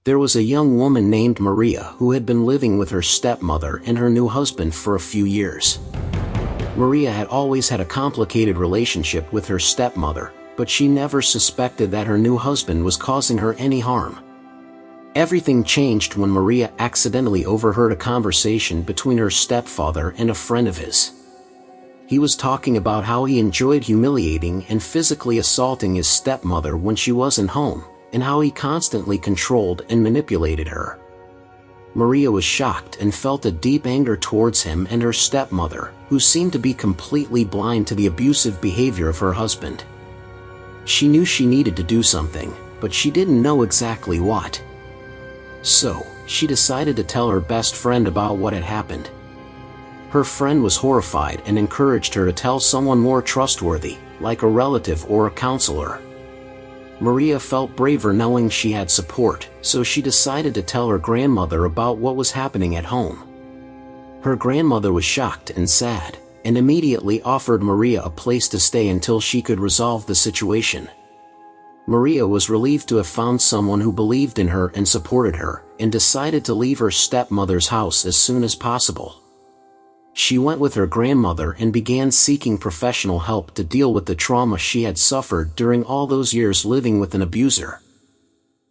There was a young woman named Maria who had been living with her stepmother and her new husband for a few years. Maria had always had a complicated relationship with her stepmother, but she never suspected that her new husband was causing her any harm. Everything changed when Maria accidentally overheard a conversation between her stepfather and a friend of his. He was talking about how he enjoyed humiliating and physically assaulting his stepmother when she wasn't home, and how he constantly controlled and manipulated her. Maria was shocked and felt a deep anger towards him and her stepmother, who seemed to be completely blind to the abusive behavior of her husband. She knew she needed to do something, but she didn't know exactly what. So, she decided to tell her best friend about what had happened. Her friend was horrified and encouraged her to tell someone more trustworthy, like a relative or a counselor. Maria felt braver knowing she had support, so she decided to tell her grandmother about what was happening at home. Her grandmother was shocked and sad, and immediately offered Maria a place to stay until she could resolve the situation. Maria was relieved to have found someone who believed in her and supported her, and decided to leave her stepmother's house as soon as possible. She went with her grandmother and began seeking professional help to deal with the trauma she had suffered during all those years living with an abuser.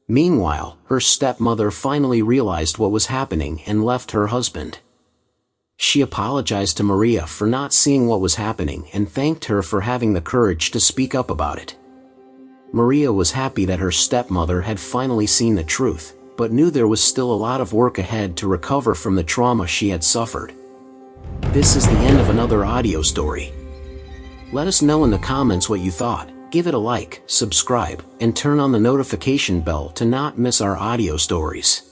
Meanwhile, her stepmother finally realized what was happening and left her husband. She apologized to Maria for not seeing what was happening and thanked her for having the courage to speak up about it. Maria was happy that her stepmother had finally seen the truth, but knew there was still a lot of work ahead to recover from the trauma she had suffered. This is the end of another audio story. Let us know in the comments what you thought. Give it a like, subscribe, and turn on the notification bell to not miss our audio stories.